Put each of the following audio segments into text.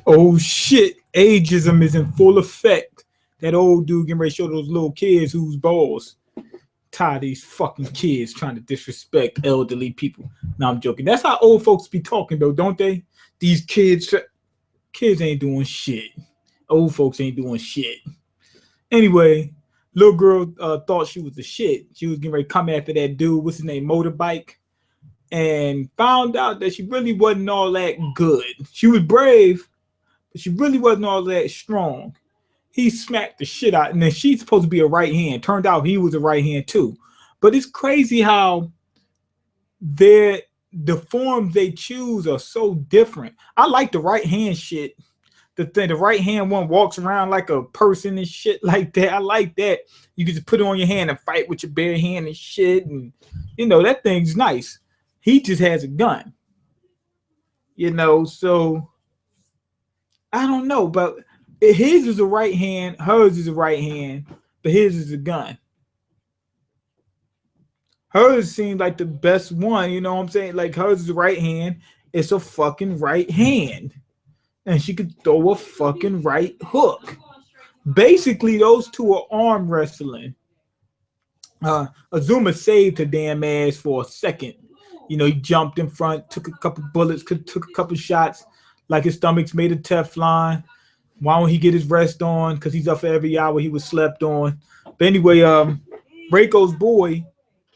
Oh shit, ageism is in full effect. That old dude getting ready to show those little kids who's balls. Tired of these fucking kids trying to disrespect elderly people. No, I'm joking. That's how old folks be talking though, don't they? These kids ain't doing shit. Old folks ain't doing shit. Anyway, little girl thought she was the shit. She was getting ready to come after that dude, what's his name, motorbike, and found out that she really wasn't all that good. She was brave, but she really wasn't all that strong. He smacked the shit out, and then she's supposed to be a right hand. Turned out he was a right hand too. But it's crazy how the forms they choose are so different. I like the right hand shit. The right hand one walks around like a person and shit like that. I like that. You can just put it on your hand and fight with your bare hand and shit, and that thing's nice. He just has a gun, so I don't know, but his is a right hand, hers is a right hand, but his is a gun. Hers seems like the best one, you know what I'm saying? Like hers is a right hand, it's a fucking right hand. And she could throw a fucking right hook. Basically, those two are arm wrestling. Azuma saved her damn ass for a second. He jumped in front, took a couple bullets, took a couple shots, like his stomach's made of Teflon. Why don't he get his rest on? Because he's up for every hour he was slept on. But anyway, Reiko's boy,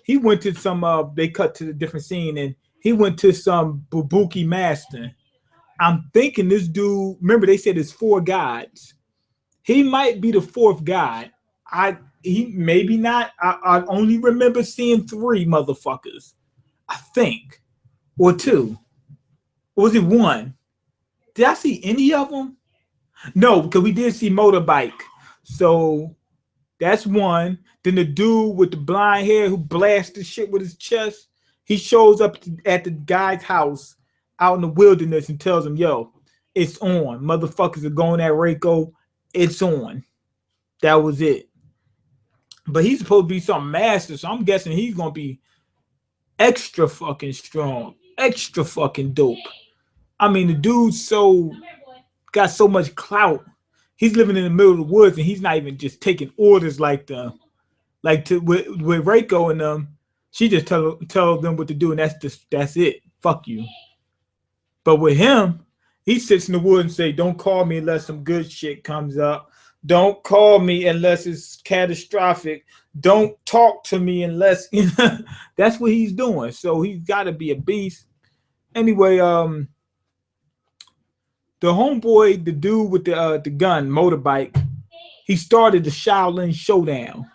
he went to some, they cut to a different scene, and he went to some Bubuki master. I'm thinking this dude, remember they said there's 4 gods. He might be the 4th god. He maybe not. I only remember seeing 3 motherfuckers. I think. Or 2. Or was it 1? Did I see any of them? No, because we did see motorbike. So that's 1. Then the dude with the blind hair who blasted shit with his chest, he shows up at the guy's house out in the wilderness and tells him, yo, it's on. Motherfuckers are going at Reiko. It's on. That was it. But he's supposed to be some master, so I'm guessing he's going to be extra fucking strong, extra fucking dope. I mean, the dude's got so much clout. He's living in the middle of the woods, and he's not even just taking orders with Reiko and them. She just tell them what to do, and that's it. Fuck you. But with him, he sits in the woods and say, don't call me unless some good shit comes up. Don't call me unless it's catastrophic. Don't talk to me unless that's what he's doing. So he's got to be a beast. Anyway, the homeboy, the dude with the gun, motorbike, he started the Shaolin Showdown.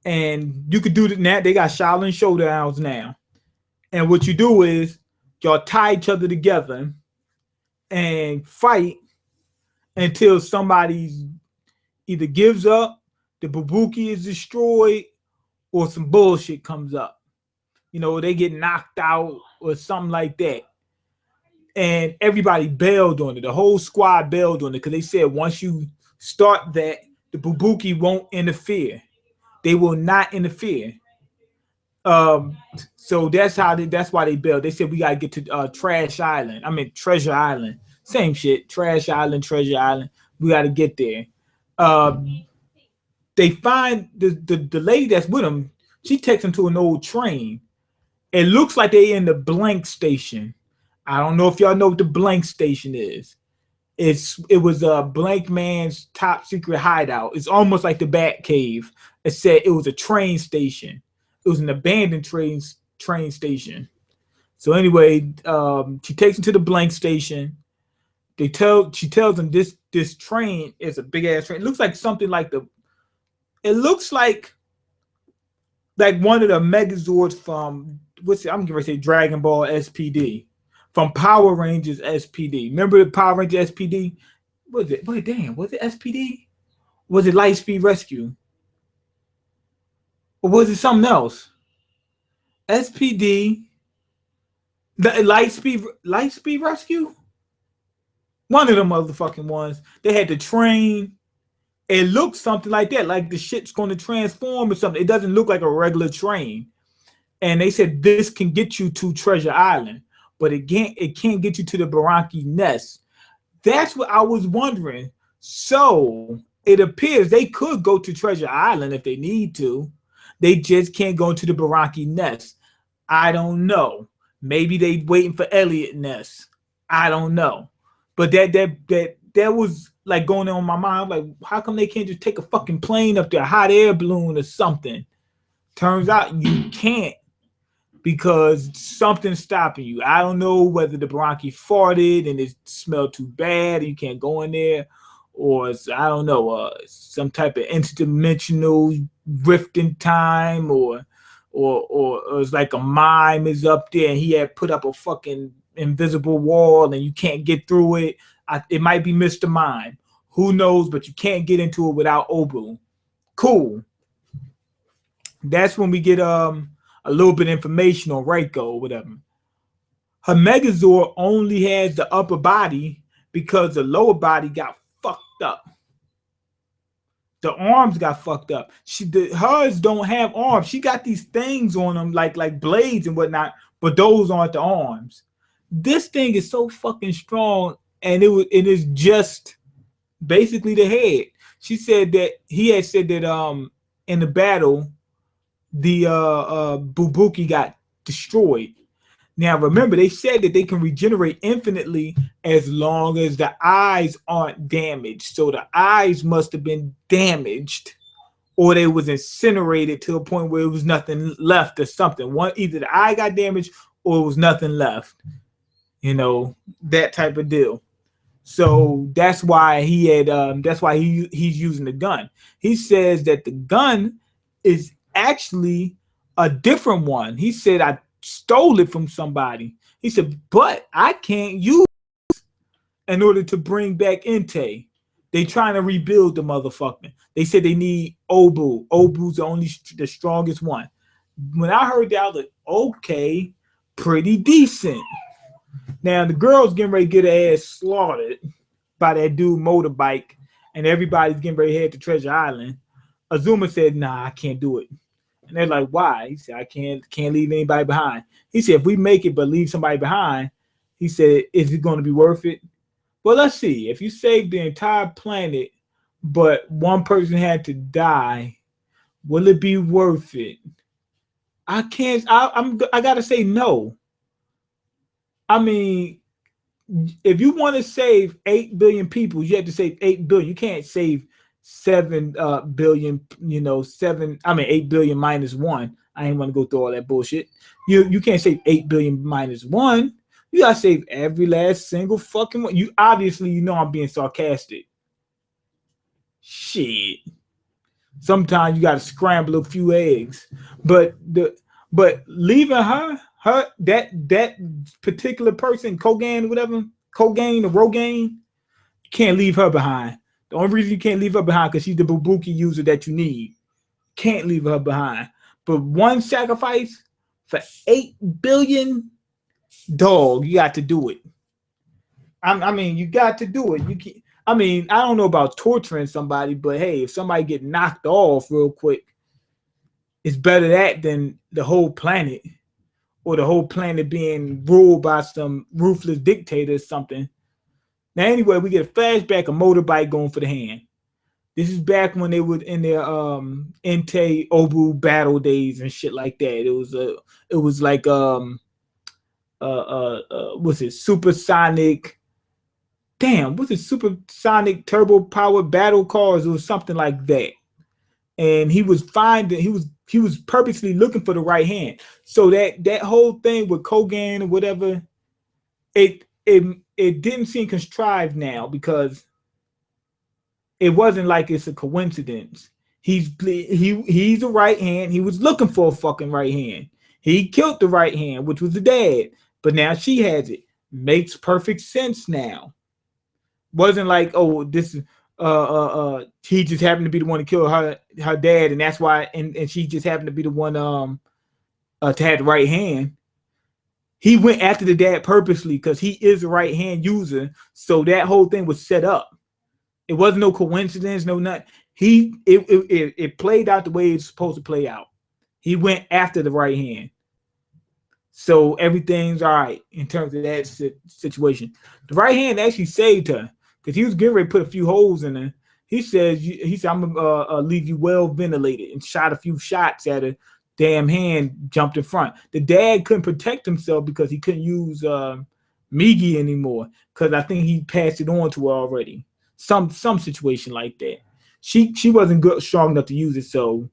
And you could do that now. They got Shaolin Showdowns now. And what you do is y'all tie each other together and fight until somebody either gives up, the Bubuki is destroyed, or some bullshit comes up. They get knocked out or something like that. And everybody bailed on it. The whole squad bailed on it because they said once you start that, the Bubuki won't interfere. They will not interfere. So that's why they bailed. They said we gotta get to Treasure Island. Same shit. Trash Island, Treasure Island. We gotta get there. They find the lady that's with them. She takes them to an old train. It looks like they in the blank station. I don't know if y'all know what the blank station is. It was a blank man's top secret hideout. It's almost like the Bat Cave. It said it was a train station. It was an abandoned train station. So anyway, she takes him to the blank station. She tells him this train is a big ass train. It looks like something like one of the Megazords from I'm gonna say Dragon Ball SPD, from Power Rangers SPD. Remember the Power Rangers SPD? Was it SPD? Was it Lightspeed Rescue? Or was it something else? SPD, the Lightspeed Rescue? One of them motherfucking ones. They had the train. It looks something like that, like the shit's going to transform or something. It doesn't look like a regular train. And they said this can get you to Treasure Island, but it can't get you to the Buranki nest. That's what I was wondering. So it appears they could go to Treasure Island if they need to. They just can't go into the Buranki nest. I don't know. Maybe they waiting for Elliot nest. I don't know. But that was like going on in my mind. Like, how come they can't just take a fucking plane up there, a hot air balloon or something? Turns out you can't because something's stopping you. I don't know whether the Buranki farted and it smelled too bad and you can't go in there, or it's, I don't know, some type of interdimensional rift in time, or it's like a mime is up there and he had put up a fucking invisible wall and you can't get through it. It might be Mr. Mime. Who knows? But you can't get into it without Obu. Cool. That's when we get a little bit of information on Reiko or whatever. Her Megazord only has the upper body because the lower body got fucked up. The arms got fucked up. Hers don't have arms. She got these things on them like blades and whatnot, but those aren't the arms. This thing is so fucking strong, and it is just basically the head. She said that he had said that in the battle the Bubuki got destroyed. Now remember, they said that they can regenerate infinitely as long as the eyes aren't damaged. So the eyes must have been damaged, or they was incinerated to a point where it was nothing left or something. Either the eye got damaged or it was nothing left. You know, that type of deal. So that's why he had he's using the gun. He says that the gun is actually a different one. He said, I stole it from somebody. He said, but I can't use it in order to bring back Entei. They trying to rebuild the motherfucker. They said they need Obu. Obu's the strongest one. When I heard that, I was like, okay, pretty decent. Now the girl's getting ready to get her ass slaughtered by that dude motorbike, and everybody's getting ready to head to Treasure Island. Azuma said, nah, I can't do it. And they're like, why? He said, I can't leave anybody behind. He said, if we make it but leave somebody behind, he said, is it going to be worth it? Well, let's see. If you save the entire planet, but one person had to die, will it be worth it? I gotta say no. I mean, if you want to save 8 billion people, you have to save 8 billion. You can't save 7 billion, 8 billion minus 1. I ain't want to go through all that bullshit. You can't save 8 billion minus 1. You gotta save every last single fucking one. You obviously, I'm being sarcastic. Shit. Sometimes you gotta scramble a few eggs. But leaving her that particular person, Kogan, whatever, Kogan or Rogaine, you can't leave her behind. The only reason you can't leave her behind because she's the Bubuki user that you need. Can't leave her behind. But one sacrifice for 8 billion, dog, you got to do it. I mean, you got to do it. You can't. I mean, I don't know about torturing somebody, but hey, if somebody get knocked off real quick, it's better that than the whole planet, or the whole planet being ruled by some ruthless dictator or something. Now, anyway, we get a flashback, a motorbike going for the hand. This is back when they were in their Entei Obu battle days and shit like that. It was like what's it, supersonic? Damn, what's it, supersonic turbo powered battle cars? It was something like that. And he was purposely looking for the right hand. So that whole thing with Kogan or whatever, it didn't seem contrived now, because it wasn't like it's a coincidence. He's a right hand. He was looking for a fucking right hand. He killed the right hand, which was the dad. But now she has it. Makes perfect sense now. Wasn't like, oh, this is he just happened to be the one to kill her dad, and that's why, and she just happened to be the one to have the right hand. He went after the dad purposely because he is a right hand user. So that whole thing was set up. It wasn't no coincidence, no nothing. It played out the way it's supposed to play out. He went after the right hand. So everything's all right in terms of that situation. The right hand actually saved her. because he was getting ready to put a few holes in her. He said, I'm gonna leave you well ventilated, and shot a few shots at her. Damn hand jumped in front. The dad couldn't protect himself because he couldn't use Migi anymore, because I think he passed it on to her already. Some situation like that. She wasn't strong enough to use it, so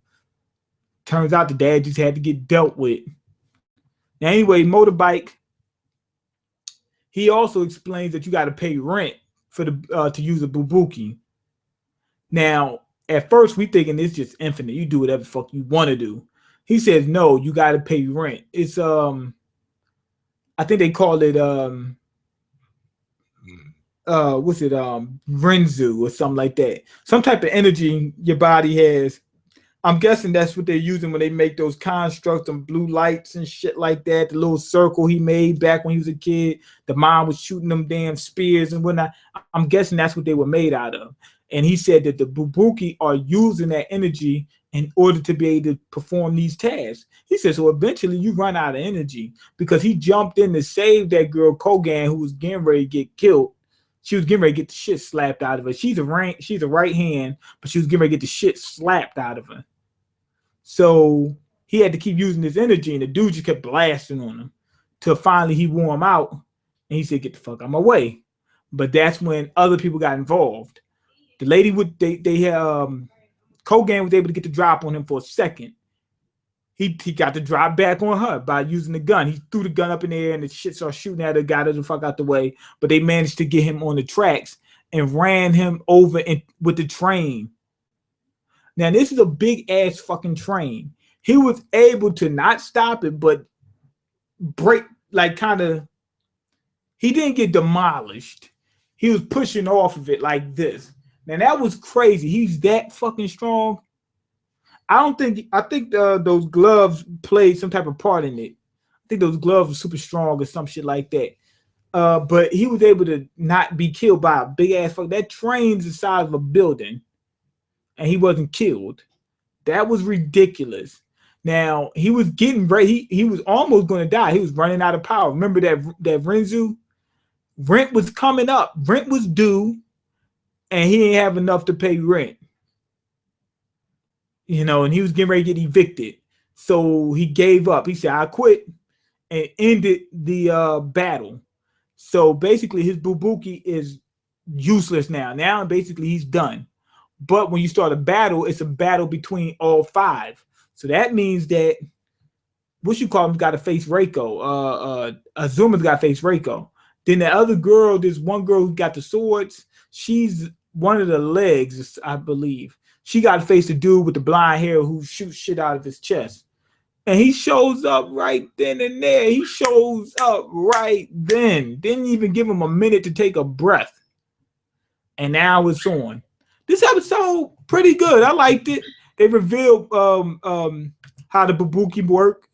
turns out the dad just had to get dealt with. Now anyway, Motorbike, he also explains that you got to pay rent for the to use a Bubuki. Now, at first we thinking it's just infinite. You do whatever the fuck you want to do. He says no, you got to pay rent. It's I think they call it what's it Renzu or something like that. Some type of energy your body has. I'm guessing that's what they're using when they make those constructs and blue lights and shit like that. The little circle he made back when he was a kid. The mom was shooting them damn spears and whatnot. I'm guessing that's what they were made out of. And he said that the Bubuki are using that energy in order to be able to perform these tasks. He said, so eventually you run out of energy, because he jumped in to save that girl Kogan, who was getting ready to get killed. She was getting ready to get the shit slapped out of her. She's a right hand, but she was getting ready to get the shit slapped out of her. So he had to keep using this energy, and the dude just kept blasting on him till finally he wore him out, and he said, get the fuck out of my way. But that's when other people got involved. The lady would Kogan was able to get the drop on him for a second. He got the drop back on her by using the gun. He threw the gun up in the air and the shit started shooting at her, got her the fuck out the way. But they managed to get him on the tracks and ran him over with the train. Now, this is a big ass fucking train. He was able to not stop it, but break, like kind of, he didn't get demolished. He was pushing off of it like this. Now, that was crazy. He's that fucking strong. I think those gloves played some type of part in it. I think those gloves were super strong or some shit like that. But he was able to not be killed by a big ass fuck. That train's the size of a building, and he wasn't killed. That was ridiculous. Now, he was getting ready. He was almost going to die. He was running out of power. Remember that Renzu? Rent was coming up. Rent was due, and he didn't have enough to pay rent. You know, and he was getting ready to get evicted. So he gave up. He said, I quit, and ended the battle. So basically his Bubuki is useless now. Now basically he's done. But when you start a battle, it's a battle between all five. So that means that what you call him got to face Reiko. Azuma's got to face Reiko. Then the other girl, this one girl who got the swords, she's one of the legs, I believe. She got to face the dude with the blonde hair who shoots shit out of his chest. And he shows up right then and there. He shows up right then. Didn't even give him a minute to take a breath. And now it's on. This episode, pretty good. I liked it. They revealed how the Bubuki work.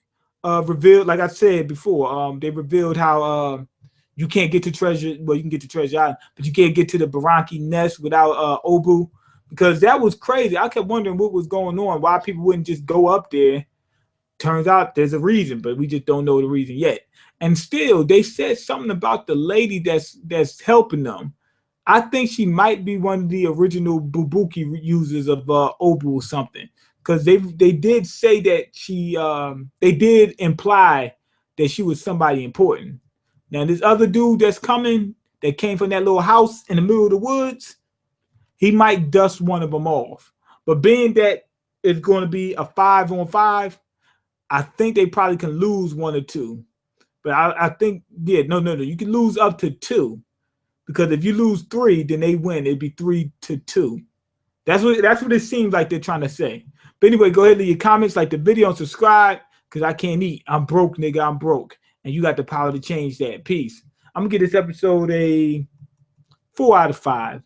Revealed, like I said before, they revealed how you can't get to treasure. Well, you can get to Treasure Island, but you can't get to the Buranki nest without Obu. Because that was crazy. I kept wondering what was going on, why people wouldn't just go up there. Turns out there's a reason, but we just don't know the reason yet. And still, they said something about the lady that's helping them. I think she might be one of the original Bubuki users of Obu or something. Because they did say that they did imply that she was somebody important. Now, this other dude that's coming, that came from that little house in the middle of the woods, he might dust one of them off. But being that it's going to be a 5-on-5, I think they probably can lose one or two. But I think, yeah, no. You can lose up to 2. Because if you lose 3, then they win. It'd be 3-2. That's what it seems like they're trying to say. But anyway, go ahead and leave your comments, like the video, and subscribe. Because I can't eat. I'm broke, nigga. I'm broke. And you got the power to change that. Peace. I'm going to give this episode a 4 out of 5.